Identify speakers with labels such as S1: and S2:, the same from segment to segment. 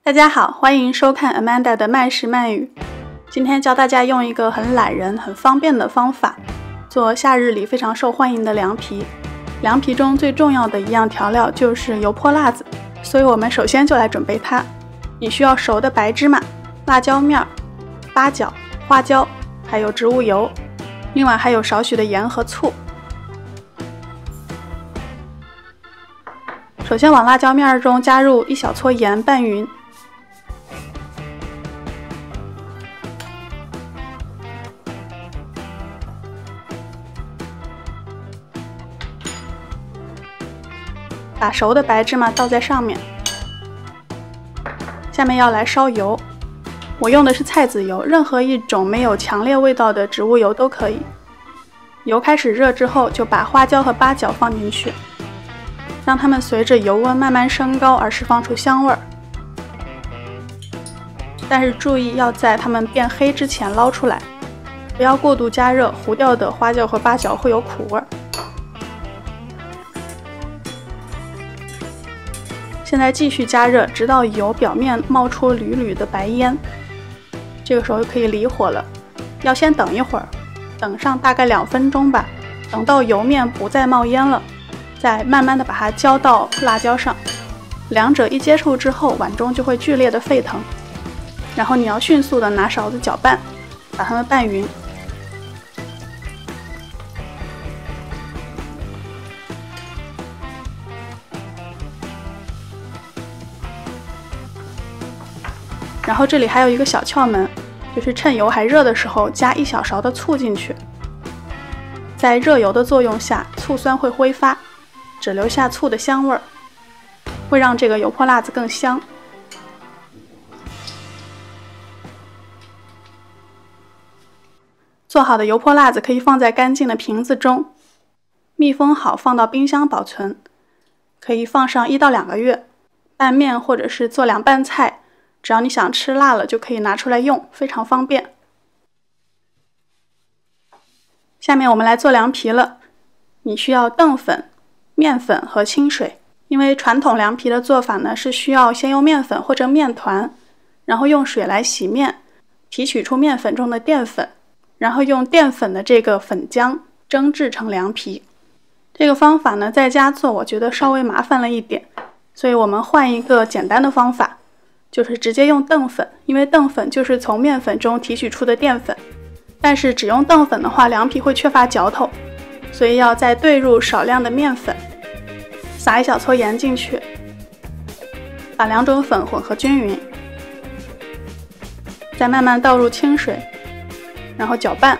S1: 大家好，欢迎收看 Amanda 的慢食慢语。今天教大家用一个很懒人、很方便的方法，做夏日里非常受欢迎的凉皮。凉皮中最重要的一样调料就是油泼辣子，所以我们首先就来准备它。你需要熟的白芝麻、辣椒面、八角、花椒，还有植物油，另外还有少许的盐和醋。首先往辣椒面中加入一小撮盐拌匀，把熟的白芝麻倒在上面。下面要来烧油，我用的是菜籽油，任何一种没有强烈味道的植物油都可以。油开始热之后，就把花椒和八角放进去，让它们随着油温慢慢升高而释放出香味儿。但是注意要在它们变黑之前捞出来，不要过度加热，糊掉的花椒和八角会有苦味儿。现在继续加热，直到油表面冒出缕缕的白烟，这个时候可以离火了。要先等一会儿，等上大概2分钟吧，等到油面不再冒烟了，再慢慢的把它浇到辣椒上。两者一接触之后，碗中就会剧烈的沸腾，然后你要迅速的拿勺子搅拌，把它们拌匀。然后这里还有一个小窍门，就是趁油还热的时候加1小勺的醋进去。在热油的作用下，醋酸会挥发，只留下醋的香味儿，会让这个油泼辣子更香。做好的油泼辣子可以放在干净的瓶子中，密封好放到冰箱保存，可以放上1到2个月。拌面或者是做凉拌菜，只要你想吃辣了就可以拿出来用，非常方便。下面我们来做凉皮了。你需要淀粉、面粉和清水。因为传统凉皮的做法呢，是需要先用面粉或者面团，然后用水来洗面，提取出面粉中的淀粉，然后用淀粉的这个粉浆蒸制成凉皮。这个方法呢，在家做我觉得稍微麻烦了一点，所以我们换一个简单的方法，就是直接用淀粉，因为淀粉就是从面粉中提取出的淀粉。但是只用淀粉的话，凉皮会缺乏嚼头，所以要再兑入少量的面粉，撒1小撮盐进去，把2种粉混合均匀，再慢慢倒入清水，然后搅拌，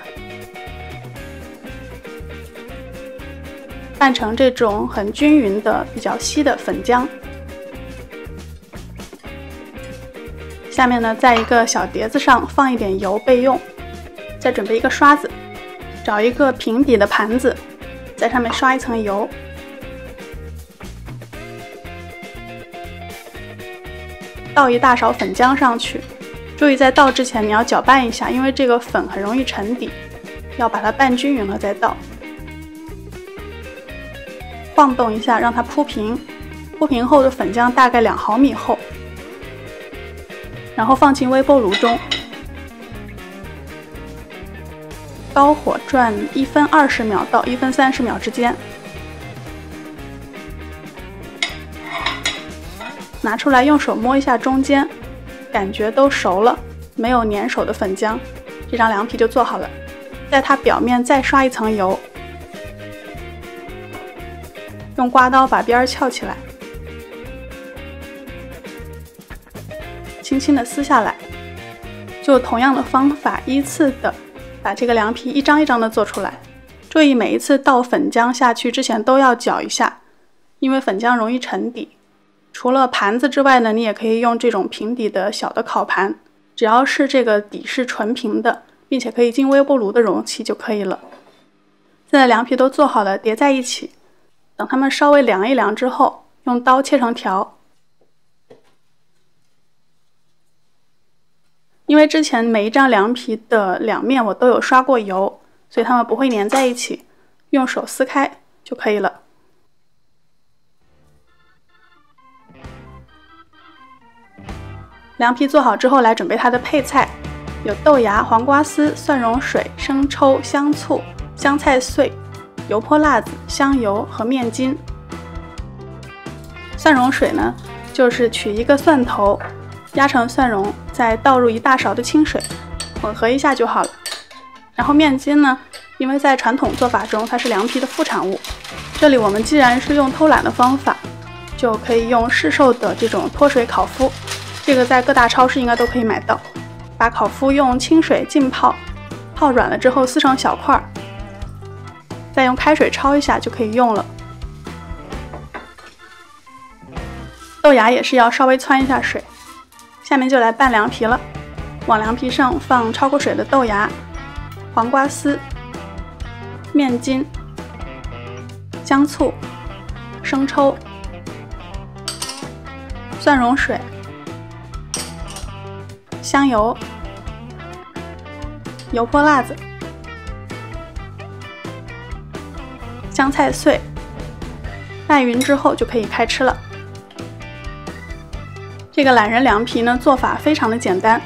S1: 拌成这种很均匀的比较稀的粉浆。下面呢，在一个小碟子上放一点油备用，再准备一个刷子，找一个平底的盘子，在上面刷一层油，倒1大勺粉浆上去。注意在倒之前你要搅拌一下，因为这个粉很容易沉底，要把它拌均匀了再倒。晃动一下让它铺平，铺平后的粉浆大概2毫米厚，然后放进微波炉中，高火转1分20秒到1分30秒之间。拿出来用手摸一下中间，感觉都熟了，没有粘手的粉浆，这张凉皮就做好了。在它表面再刷一层油，用刮刀把边翘起来，轻轻的撕下来。就同样的方法，依次的把这个凉皮一张一张的做出来。注意每一次倒粉浆下去之前都要搅一下，因为粉浆容易沉底。除了盘子之外呢，你也可以用这种平底的小的烤盘，只要是这个底是纯平的，并且可以进微波炉的容器就可以了。现在凉皮都做好了，叠在一起，等它们稍微凉一凉之后，用刀切成条。因为之前每一张凉皮的两面我都有刷过油，所以它们不会粘在一起，用手撕开就可以了。凉皮做好之后，来准备它的配菜，有豆芽、黄瓜丝、蒜蓉水、生抽、香醋、香菜碎、油泼辣子、香油和面筋。蒜蓉水呢，就是取一个蒜头，压成蒜蓉，再倒入1大勺的清水，混合一下就好了。然后面筋呢，因为在传统做法中它是凉皮的副产物，这里我们既然是用偷懒的方法，就可以用市售的这种脱水烤麸，这个在各大超市应该都可以买到。把烤麸用清水浸泡，泡软了之后撕成小块，再用开水焯一下就可以用了。豆芽也是要稍微汆一下水。下面就来拌凉皮了，往凉皮上放焯过水的豆芽、黄瓜丝、面筋、香醋、生抽、蒜蓉水、香油、油泼辣子、香菜碎，拌匀之后就可以开吃了。这个懒人凉皮呢，做法非常的简单，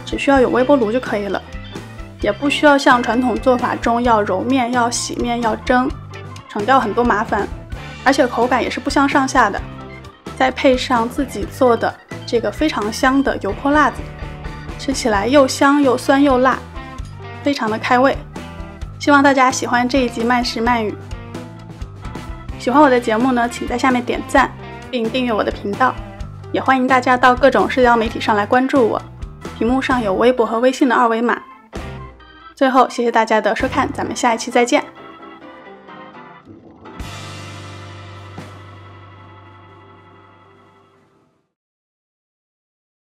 S1: 只需要有微波炉就可以了，也不需要像传统做法中要揉面、要洗面、要蒸，省掉很多麻烦，而且口感也是不相上下的。再配上自己做的这个非常香的油泼辣子，吃起来又香又酸又辣，非常的开胃。希望大家喜欢这一集慢食慢语。喜欢我的节目呢，请在下面点赞并订阅我的频道，也欢迎大家到各种社交媒体上来关注我，屏幕上有微博和微信的2维码。最后谢谢大家的收看，咱们下一期再见。